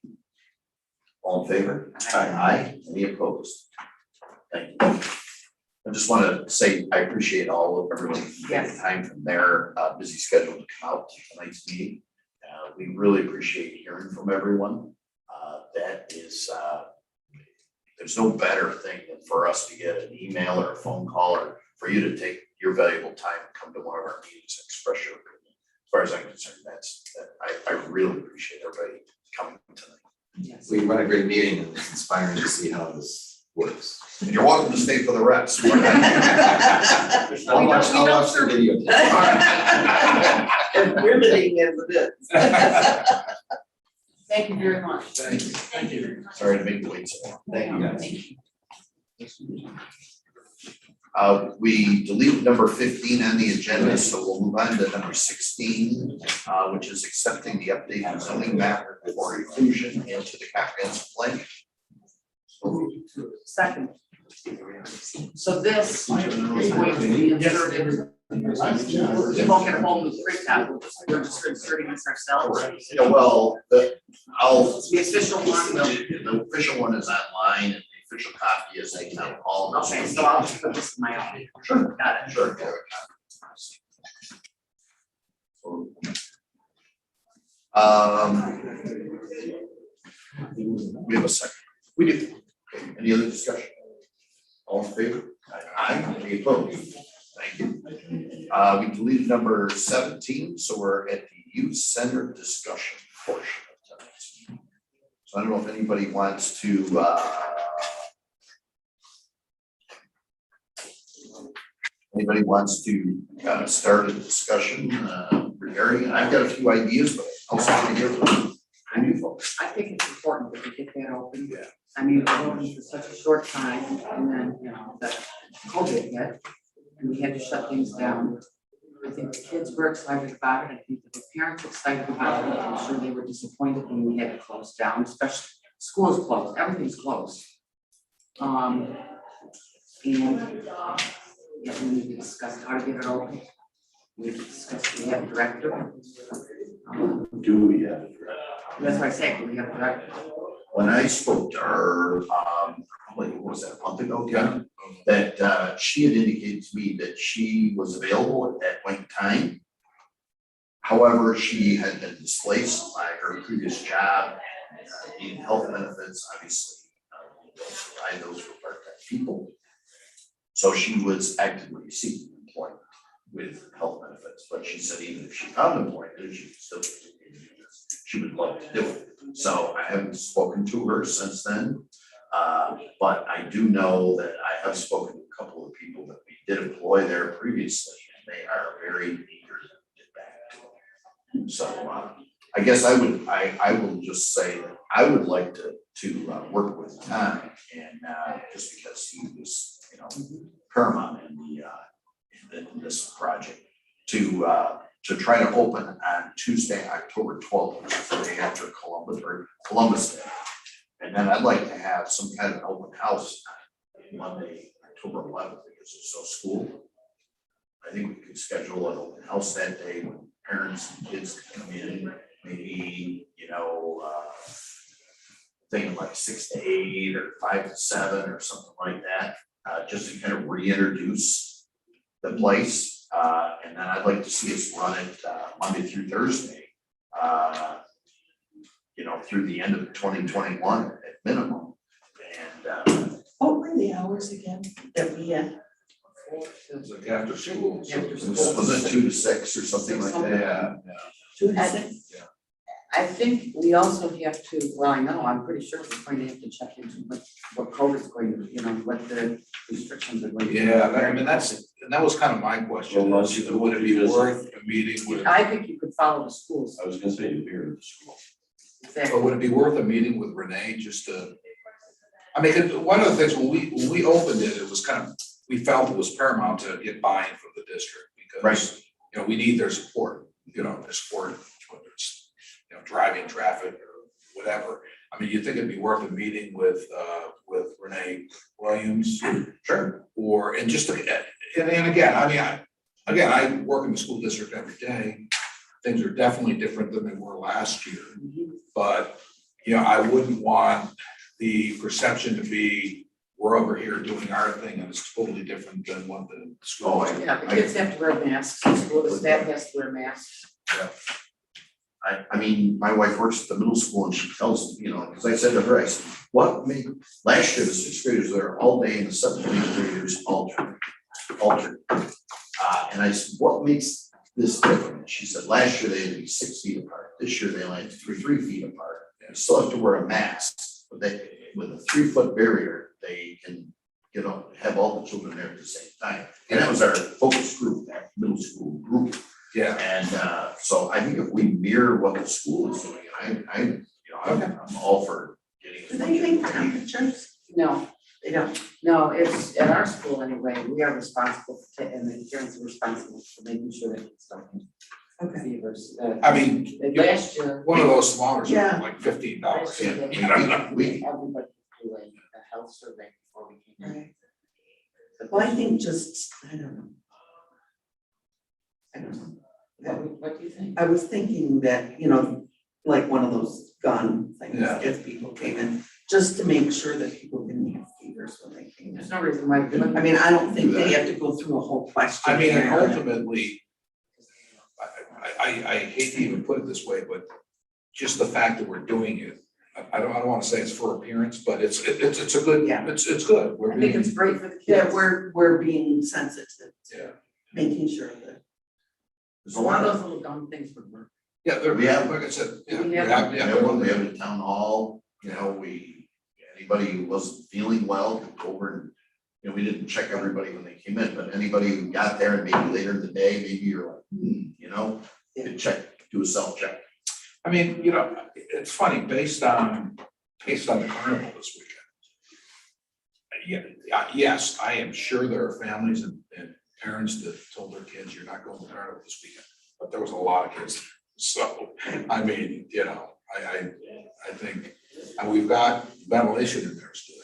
[SPEAKER 3] All in favor?
[SPEAKER 1] Aye.
[SPEAKER 3] Any opposed? Thank you. I just want to say I appreciate all of everyone taking
[SPEAKER 1] Yes.
[SPEAKER 3] time from their busy schedule to come out to tonight's meeting. We really appreciate hearing from everyone. That is, there's no better thing than for us to get an email or a phone call, or for you to take your valuable time to come to one of our meetings and express your opinion. As far as I'm concerned, I really appreciate everybody coming tonight.
[SPEAKER 1] Yes.
[SPEAKER 8] We run a great meeting and it's inspiring to see how this works.
[SPEAKER 3] And you're welcome to stay for the rest.
[SPEAKER 8] I'll watch the video.
[SPEAKER 7] As riveting as it is.
[SPEAKER 1] Thank you very much.
[SPEAKER 2] Thank you.
[SPEAKER 3] Sorry to make you wait so long. Thank you.
[SPEAKER 1] Thank you.
[SPEAKER 3] We deleted number 15 on the agenda, so we'll move on to number 16, which is accepting the updated zoning map for inclusion into the comprehensive plan.
[SPEAKER 1] Second. So this is going to be inserted. We won't get a whole new printout, we're just inserting this ourselves.
[SPEAKER 3] Yeah, well,
[SPEAKER 1] The official one will.
[SPEAKER 3] the official one is online, and the official copy is taken out all of those.
[SPEAKER 1] Okay, so I'll just put this in my own.
[SPEAKER 3] Sure.
[SPEAKER 1] Got it.
[SPEAKER 3] Sure. We have a second. We do. Any other discussion? All in favor? Aye. Any opposed? Thank you. We deleted number 17, so we're at the youth center discussion portion of tonight's meeting. So I don't know if anybody wants to, start a discussion regarding, I've got a few ideas, but also want to hear from you folks.
[SPEAKER 1] I think it's important that we get that open.
[SPEAKER 2] Yeah.
[SPEAKER 1] I mean, we're open for such a short time, and then, you know, the COVID hit, and we had to shut things down. I think the kids were excited about it, I think that the parents were excited about it, I'm sure they were disappointed when we had to close down, especially schools closed, everything's closed. And yeah, we need to discuss how to get it open. We need to discuss, we have a director.
[SPEAKER 6] Do we have?
[SPEAKER 1] That's what I say, we have a director.
[SPEAKER 3] When I spoke to her, probably, what was that, a month ago, Ken? That she had indicated to me that she was available at that point in time. However, she had been displaced by her previous job, needing health benefits, obviously. Don't provide those for part-time people. So she was actively seeking employment with health benefits, but she said even if she found employment, she could still continue to do this. She would love to do it. So I haven't spoken to her since then. But I do know that I have spoken to a couple of people that we did employ there previously, and they are very eager to get back to it. So I guess I will just say that I would like to work with Tom, and just because he was, you know, paramount in this project to try to open on Tuesday, October 12th, which is the day after Columbus Day. And then I'd like to have some kind of open house on Monday, October 11th, because it's so school. I think we could schedule an open house that day when parents and kids can come in, maybe, you know, thinking like 6 to 8 or 5 to 7 or something like that, just to kind of reintroduce the place. And then I'd like to see us run it Monday through Thursday, you know, through the end of 2021 at minimum. And
[SPEAKER 7] What were the hours again that we had?
[SPEAKER 2] It's like after school.
[SPEAKER 1] After school.
[SPEAKER 3] was it 2 to 6 or something like that?
[SPEAKER 2] Yeah,
[SPEAKER 7] 2 to 6?
[SPEAKER 1] I think we also have to, well, I know, I'm pretty sure we're going to have to check into what COVID's going to, you know, what the restrictions are going to be.
[SPEAKER 2] yeah, I mean, that was kind of my question,
[SPEAKER 6] Well,
[SPEAKER 2] was, would it be worth a meeting with,
[SPEAKER 1] I think you could follow the schools.
[SPEAKER 6] I was gonna say you're here at the school.
[SPEAKER 1] Exactly.
[SPEAKER 2] but would it be worth a meeting with Renee just to? I mean, one of the things, when we opened it, it was kind of, we felt it was paramount to get buy-in from the district, because, you know, we need their support, you know, their support, whether it's, you know, driving traffic or whatever. I mean, you think it'd be worth a meeting with Renee Williams?
[SPEAKER 3] Sure.
[SPEAKER 2] Or, and just, and again, I mean, I work in the school district every day. Things are definitely different than they were last year. But, you know, I wouldn't want the perception to be, we're over here doing our thing and it's totally different than what the school is.
[SPEAKER 1] Yeah, the kids have to wear masks, the school, the staff has to wear masks.
[SPEAKER 3] I mean, my wife works at the middle school and she tells me, you know, because I said to her, I said, what made, last year the 6th graders were there all day and the 7th and 8th graders altered. And I said, what makes this different? She said, last year they had to be 6 feet apart. This year they only have to be 3 feet apart. They still have to wear a mask, but they, with a 3-foot barrier, they can, you know, have all the children there at the same time. And that was our focus group, that middle school group.
[SPEAKER 2] Yeah,
[SPEAKER 3] And so I think if we mirror what the school is doing, I'm all for getting.
[SPEAKER 7] Do they take temperatures?
[SPEAKER 1] No,
[SPEAKER 7] They don't.
[SPEAKER 1] no, it's at our school anyway, we are responsible for, and the parents are responsible for making sure that it's not
[SPEAKER 7] Okay.
[SPEAKER 1] fevers.
[SPEAKER 2] I mean,
[SPEAKER 1] Last year.
[SPEAKER 2] one of those thermometers
[SPEAKER 7] Yeah.
[SPEAKER 2] are like $15.
[SPEAKER 1] Last year, they
[SPEAKER 2] You know?
[SPEAKER 1] had everybody do a health survey before we came in.
[SPEAKER 7] Right. Well, I think just, I don't know.
[SPEAKER 1] What do you think?
[SPEAKER 7] I was thinking that, you know, like one of those gun things,
[SPEAKER 2] Yeah.
[SPEAKER 7] if people came in, just to make sure that people didn't have fevers when they came in.
[SPEAKER 1] There's no reason why.
[SPEAKER 7] I mean, I don't think they have to go through a whole question.
[SPEAKER 2] I mean, and ultimately, I hate to even put it this way, but just the fact that we're doing it, I don't wanna say it's for appearance, but it's a good,
[SPEAKER 7] Yeah.
[SPEAKER 2] it's good. We're
[SPEAKER 1] I think
[SPEAKER 2] being,
[SPEAKER 1] it's great for the kids.
[SPEAKER 7] Yeah, we're being sensitive
[SPEAKER 2] yeah.
[SPEAKER 7] to making sure that.
[SPEAKER 3] There's
[SPEAKER 1] A lot of those little dumb things would work.
[SPEAKER 2] Yeah, there,
[SPEAKER 3] We have-
[SPEAKER 2] like I said, yeah,
[SPEAKER 1] We
[SPEAKER 2] we
[SPEAKER 1] have-
[SPEAKER 2] have,
[SPEAKER 3] We
[SPEAKER 2] yeah.
[SPEAKER 3] have one, we have a town hall, anybody who wasn't feeling well could go over and, we didn't check everybody when they came in, but anybody who got there and maybe later in the day, maybe you're like, could check, do a self-check.
[SPEAKER 2] I mean, it's funny, based on the carnival this weekend. Yes, I am sure there are families and parents that told their kids, you're not going to carnival this weekend, but there was a lot of kids. So, I mean, I think, and we've got ventilation in there still.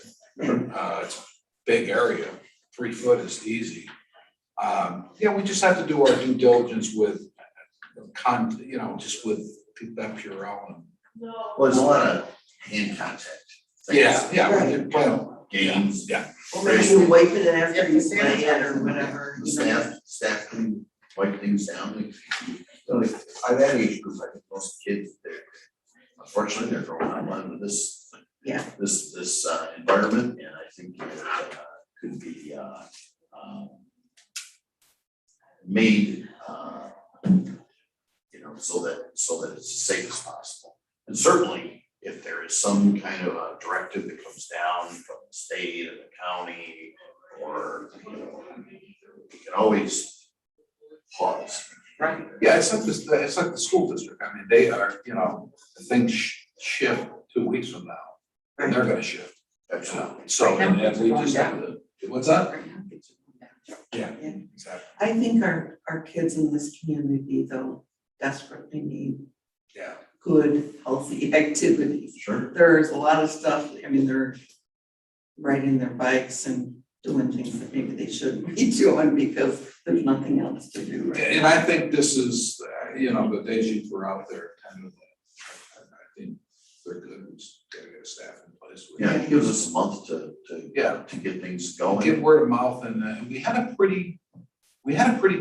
[SPEAKER 2] It's a big area, 3 foot is easy. We just have to do our due diligence with just with that Purell and.
[SPEAKER 3] Well, there's a lot of hand contact. Games.
[SPEAKER 2] Yeah.
[SPEAKER 7] Or maybe you wipe it after you play it or
[SPEAKER 3] The
[SPEAKER 7] whatever.
[SPEAKER 3] staff can wipe things down. I've had age groups, I think most kids, unfortunately, they're growing up under this.
[SPEAKER 7] Yeah.
[SPEAKER 3] This environment, and I think it could be made so that it's as safe as possible. And certainly, if there is some kind of a directive that comes down from the state or the county, or we can always pause.
[SPEAKER 2] Right. Yeah, it's like the school district. I mean, they are, the things shift 2 weeks from now, and they're gonna shift.
[SPEAKER 3] Absolutely.
[SPEAKER 2] So, and we just have to, what's that? Yeah,
[SPEAKER 7] Yeah.
[SPEAKER 2] exactly.
[SPEAKER 7] I think our kids in this community though desperately need
[SPEAKER 2] Yeah.
[SPEAKER 7] good, healthy activities.
[SPEAKER 3] Sure.
[SPEAKER 7] There's a lot of stuff, they're riding their bikes and doing things that maybe they shouldn't be doing because there's nothing else to do. Right
[SPEAKER 2] And
[SPEAKER 7] now.
[SPEAKER 2] I think this is, the days you were out there, I think they're good. We just gotta get a staff in place.
[SPEAKER 3] Yeah, it gives us a month to get things going.
[SPEAKER 2] Get word of mouth, and we had a pretty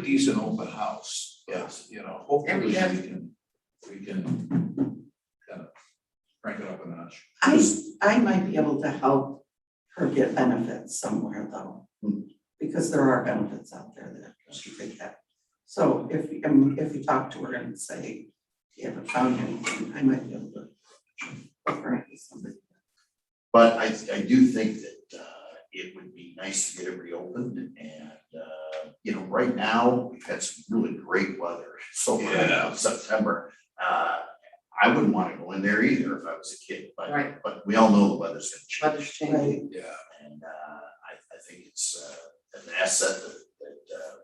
[SPEAKER 2] decent open house.
[SPEAKER 3] Yes.
[SPEAKER 2] Hopefully we
[SPEAKER 1] Yeah,
[SPEAKER 2] can kind of crank it up a notch.
[SPEAKER 7] I might be able to help her get benefits somewhere though. Because there are benefits out there that she could get. So if you talk to her and say, you haven't found anything, I might be able to. hook her up with somebody.
[SPEAKER 3] But I do think that it would be nice to get it reopened, and right now, we've had some really great weather so far in September. I wouldn't want to go in there either if I was a kid, but we all know the weather's gonna
[SPEAKER 1] Weather's
[SPEAKER 3] change.
[SPEAKER 1] changing.
[SPEAKER 2] Yeah.
[SPEAKER 3] And I think it's an asset that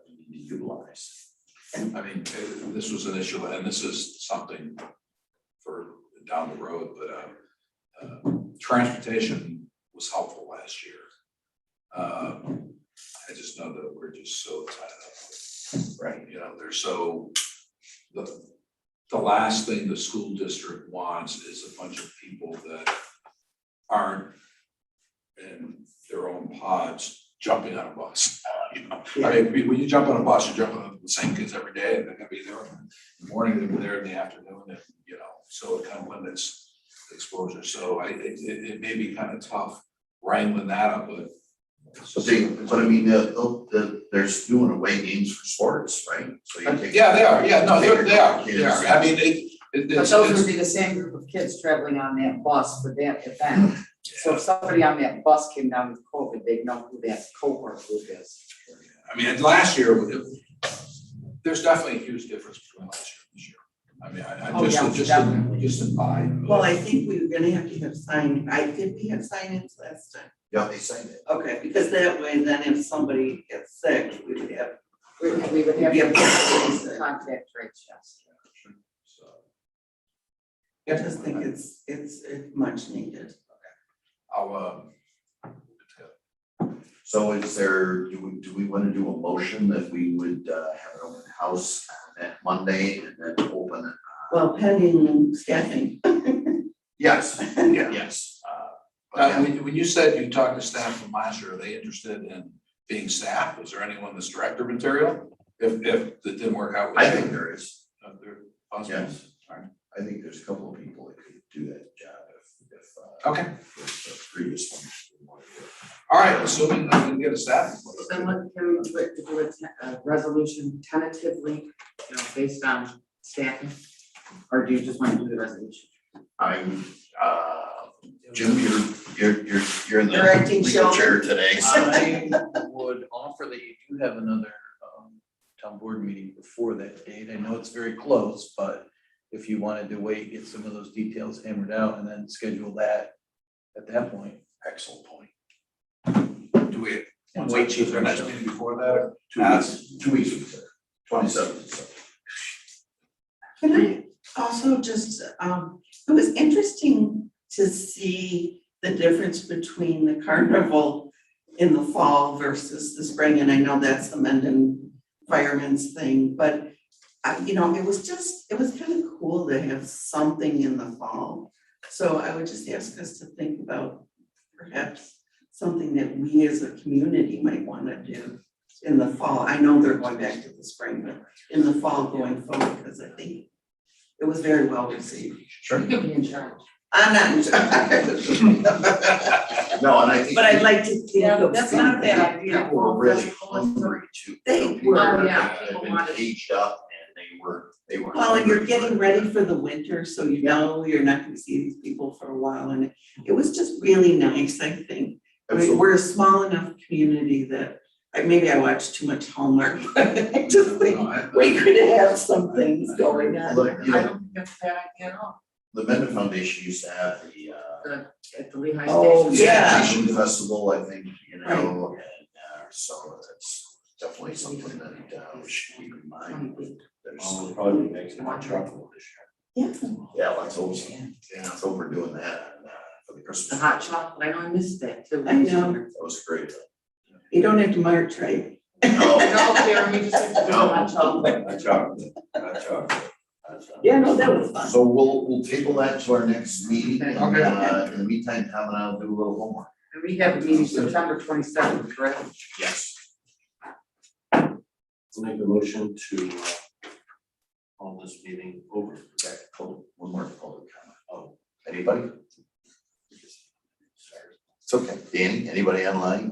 [SPEAKER 3] we need to utilize.
[SPEAKER 2] I mean, this was an issue, and this is something for down the road, but transportation was helpful last year. I just know that we're just so tied up.
[SPEAKER 3] Right.
[SPEAKER 2] They're so, the last thing the school district wants is a bunch of people that aren't in their own pods jumping on a bus. I mean, when you jump on a bus, you're jumping on the same kids every day, and they're gonna be there in the morning, they're there in the afternoon, and so it kind of limits exposure. So it may be kind of tough wrangling that up, but.
[SPEAKER 3] But I mean, there's doing away games for sports, right? So you take.
[SPEAKER 2] Yeah, they are. Yeah, no, they are. I mean,
[SPEAKER 1] But those would be the same group of kids traveling on that bus for that event. So if somebody on that bus came down with COVID, they'd know who that cohort group is.
[SPEAKER 2] I mean, last year, there's definitely a huge difference between last year and this year. I mean, just in vibe.
[SPEAKER 7] Well, I think we're gonna have to have did we have sign-ins last time?
[SPEAKER 3] Yeah, they signed it.
[SPEAKER 7] Okay, because that way, then if somebody gets sick, we would have.
[SPEAKER 1] We would have
[SPEAKER 7] Yeah.
[SPEAKER 1] to contact rates, yes.
[SPEAKER 2] So.
[SPEAKER 7] I just think it's much needed.
[SPEAKER 2] I'll,
[SPEAKER 3] So do we want to do a motion that we would have an open house on that Monday and then open it?
[SPEAKER 7] Well, pending staffing.
[SPEAKER 3] Yes, yes.
[SPEAKER 2] when you said you talked to staff from last year, are they interested in being staff? Was there anyone that's director material? If that didn't work out?
[SPEAKER 3] I think there is.
[SPEAKER 2] Yes.
[SPEAKER 3] I think there's a couple of people that could do that job
[SPEAKER 2] Okay.
[SPEAKER 3] if the previous one.
[SPEAKER 2] All right, assuming I can get a staff.
[SPEAKER 1] Then what can we do a resolution tentatively, based on staffing? Or do you just want to do the resolution?
[SPEAKER 3] I'm, Jim, you're in the
[SPEAKER 7] You're acting
[SPEAKER 3] legal
[SPEAKER 7] Sheldon.
[SPEAKER 3] chair today.
[SPEAKER 5] I would offer that you do have another town board meeting before that date. I know it's very close, but if you wanted to wait, get some of those details hammered out and then schedule that at that point.
[SPEAKER 3] Excellent point.
[SPEAKER 2] Do we,
[SPEAKER 5] And
[SPEAKER 2] wait,
[SPEAKER 5] wait,
[SPEAKER 2] is there a next meeting before that? Or?
[SPEAKER 3] 2 weeks from today, 27th.
[SPEAKER 7] Can I also just, it was interesting to see the difference between the carnival in the fall versus the spring, and I know that's the Mendon Fireman's thing, but it was kind of cool to have something in the fall. So I would just ask us to think about perhaps something that we as a community might want to do in the fall. I know they're going back to the spring, but in the fall going forward, because I think it was very well received.
[SPEAKER 3] Sure.
[SPEAKER 1] You could be in charge.
[SPEAKER 7] I'm not in charge.
[SPEAKER 3] No, and I think.
[SPEAKER 7] But I'd like to think
[SPEAKER 1] Yeah,
[SPEAKER 7] of
[SPEAKER 1] that's not a bad
[SPEAKER 7] something.
[SPEAKER 1] idea.
[SPEAKER 3] People were really hungry too.
[SPEAKER 7] They
[SPEAKER 3] People
[SPEAKER 7] were.
[SPEAKER 1] Oh, yeah.
[SPEAKER 3] had
[SPEAKER 1] People
[SPEAKER 3] been
[SPEAKER 1] wanted-
[SPEAKER 3] caged up and they were.
[SPEAKER 7] Well, and you're
[SPEAKER 3] hungry
[SPEAKER 7] getting
[SPEAKER 3] for it.
[SPEAKER 7] ready for the winter, so you know you're not gonna see these people for a while, and it was just really nice, I think.
[SPEAKER 3] Absolutely.
[SPEAKER 7] We're a small enough community that, maybe I watch too much Hallmark, but I just think we could have some things going on.
[SPEAKER 3] Look, you
[SPEAKER 1] I
[SPEAKER 3] know,
[SPEAKER 1] don't think that's a bad idea at all.
[SPEAKER 3] the Mendon Foundation used to have the
[SPEAKER 1] At the Lehigh
[SPEAKER 7] Oh,
[SPEAKER 1] Station.
[SPEAKER 7] yeah.
[SPEAKER 3] Station Festival, I think, and so that's definitely something that we should keep in mind. There's,
[SPEAKER 6] We'll probably make some more chocolate this year.
[SPEAKER 7] Yeah,
[SPEAKER 3] yeah, let's hope so. Yeah, let's hope we're doing that for the
[SPEAKER 1] The
[SPEAKER 3] Christmas.
[SPEAKER 1] hot chocolate, I know I missed that too.
[SPEAKER 7] I know.
[SPEAKER 3] That was great.
[SPEAKER 7] you don't have to march, right?
[SPEAKER 3] No,
[SPEAKER 1] No, Karen, we just have to do the hot chocolate.
[SPEAKER 6] Not chocolate, not chocolate.
[SPEAKER 7] Yeah, no, that was fun.
[SPEAKER 3] so we'll table that to our next meeting, and
[SPEAKER 1] Okay.
[SPEAKER 3] in the meantime, Tom and I'll do a little homework.
[SPEAKER 1] And we have a meeting September 27th, correct?
[SPEAKER 3] Yes.
[SPEAKER 6] Make a motion to call this meeting over.
[SPEAKER 3] One more public comment. Oh, anybody? It's okay. Danny, anybody online?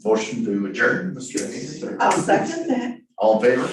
[SPEAKER 3] Motion to adjourn, Mr. Hayes?
[SPEAKER 7] I'll second that.
[SPEAKER 3] All in favor?